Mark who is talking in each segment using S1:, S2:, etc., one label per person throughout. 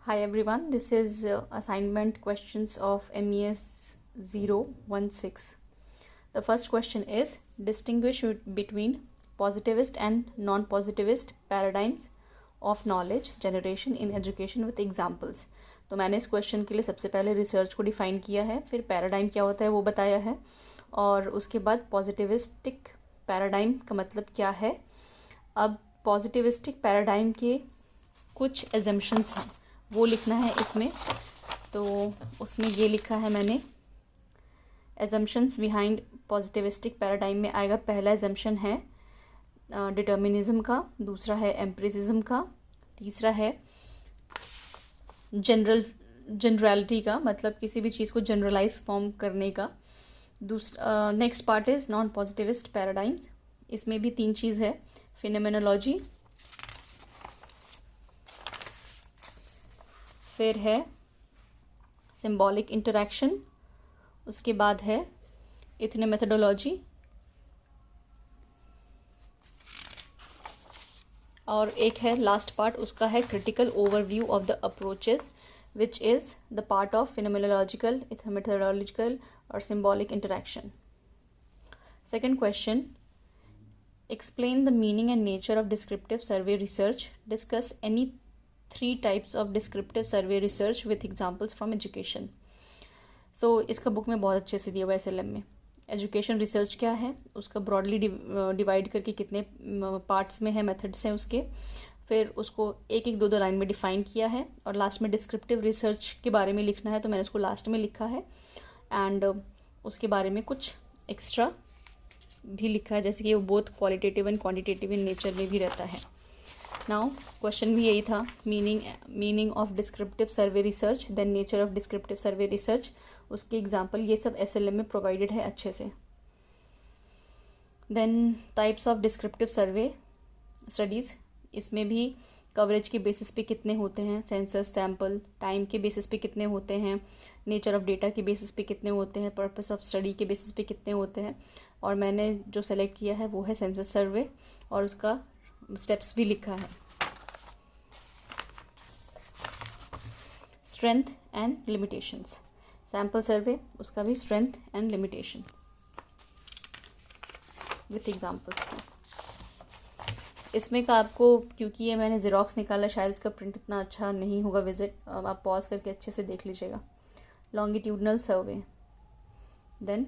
S1: Hi everyone, this is assignment questions of MES 016. The first question is distinguish between positivist and non-positivist paradigms of knowledge generation in education with examples. तो मैंने इस question के लिए सबसे पहले research को define किया है, फिर पैराडाइम क्या होता है वो बताया है, और उसके बाद पॉजिटिविस्टिक पैराडाइम का मतलब क्या है. अब पॉजिटिविस्टिक पैराडाइम के कुछ एजम्पशंस हैं वो लिखना है इसमें. तो उसमें ये लिखा है मैंने, एजम्पशंस बिहाइंड पॉजिटिविस्टिक पैराडाइम में आएगा. पहला एजम्पशन है डिटर्मिनिज्म का, दूसरा है एम्पिरिसिज्म का, तीसरा है जनरलिटी का, मतलब किसी भी चीज़ को जनरलाइज फॉर्म करने का. दूसरा next part is non positivist paradigms. इसमें भी तीन चीज़ है, फिनोमेनोलॉजी, फिर है सिंबॉलिक इंटरैक्शन, उसके बाद है इथने मेथडोलॉजी, और एक है लास्ट पार्ट, उसका है critical overview of the approaches which is the part of phenomenological, ethnomethodological और symbolic interaction. Second question, explain the meaning and nature of descriptive survey research. Discuss any 3 types of descriptive survey research with examples from education. So इसका book में बहुत अच्छे से दिया हुआ है SLM में. एजुकेशन रिसर्च क्या है, उसका ब्रॉडली डिवाइड करके कितने पार्ट्स में है, मेथड्स हैं उसके, फिर उसको एक एक दो लाइन में डिफ़ाइन किया है, और लास्ट में डिस्क्रिप्टिव रिसर्च के बारे में लिखना है, तो मैंने उसको लास्ट में लिखा है. एंड उसके बारे में कुछ एक्स्ट्रा भी लिखा है, जैसे कि वो both qualitative and quantitative in nature में भी रहता है. नाउ क्वेश्चन भी यही था, meaning of descriptive survey research, then nature of descriptive survey research, उसके एग्जांपल, ये सब SLM में प्रोवाइडेड है अच्छे से. Then types of descriptive survey studies, इसमें भी कवरेज के बेसिस पे कितने होते हैं, सेंसस सैम्पल, टाइम के बेसिस पे कितने होते हैं, नेचर ऑफ डेटा के बेसिस पे कितने होते हैं, पर्पस ऑफ स्टडी के बेसिस पे कितने होते हैं. और मैंने जो सेलेक्ट किया है वो है सेंसस सर्वे, और उसका स्टेप्स भी लिखा है. स्ट्रेंथ एंड लिमिटेशंस, सैम्पल सर्वे, उसका भी strength and limitation with examples. इसमें का आपको, क्योंकि ये मैंने ज़ेरॉक्स निकाला, शायद इसका प्रिंट इतना अच्छा नहीं होगा विजिट, आप पॉज करके अच्छे से देख लीजिएगा. लॉन्गिट्यूडनल सर्वे, देन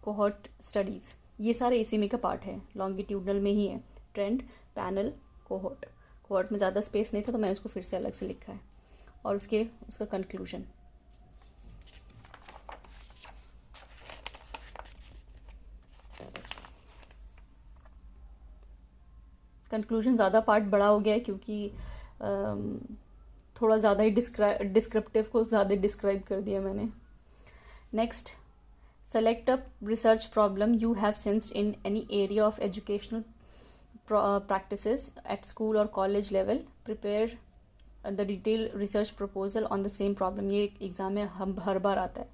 S1: कोहॉर्ट स्टडीज़, ये सारे इसी में का पार्ट है, लॉन्गिट्यूडनल में ही है. ट्रेंड, पैनल, कोहॉर्ट में ज़्यादा स्पेस नहीं था तो मैंने उसको फिर से अलग से लिखा है. और उसका कंक्लूजन. कंक्लूजन ज़्यादा पार्ट बड़ा हो गया है, क्योंकि थोड़ा ज़्यादा ही डिस्क्रिप्टिव को ज़्यादा डिस्क्राइब कर दिया मैंने. Next, select a research problem you have sensed in any area of educational practices at school or college level. Prepare the detailed research proposal on the same problem. ये एग्ज़ाम में हर बार आता है.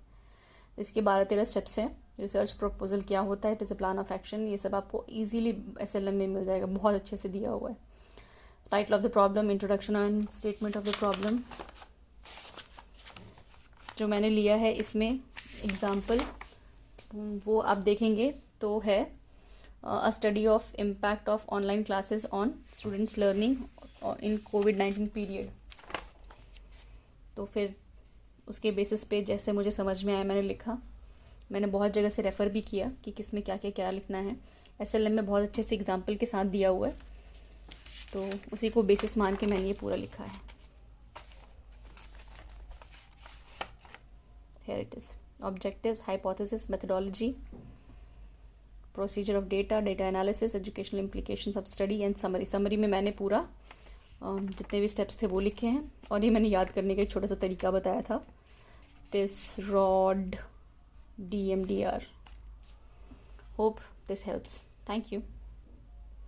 S1: इसके 12-13 स्टेप्स हैं. Research proposal क्या होता है, it is a plan of action, ये सब आपको ईजीली SLM में मिल जाएगा, बहुत अच्छे से दिया हुआ है. Title of the problem, introduction and statement of the problem. जो मैंने लिया है इसमें एग्जाम्पल, वो आप देखेंगे तो है अ study of impact of online classes on students learning in covid period. तो फिर उसके बेसिस पे जैसे मुझे समझ में आया मैंने लिखा. मैंने बहुत जगह से रेफ़र भी किया कि किस में क्या क्या क्या लिखना है. SLM में बहुत अच्छे से एग्जाम्पल के साथ दिया हुआ है, तो उसी को बेसिस मान के मैंने ये पूरा लिखा है. Here it is. Objectives, hypothesis, methodology, procedure of data analysis, educational implications of study and summary. Summary में मैंने पूरा जितने भी स्टेप्स थे वो लिखे हैं, और ये मैंने याद करने का एक छोटा सा तरीका बताया था, TISROD DMDR. Hope this helps. Thank you.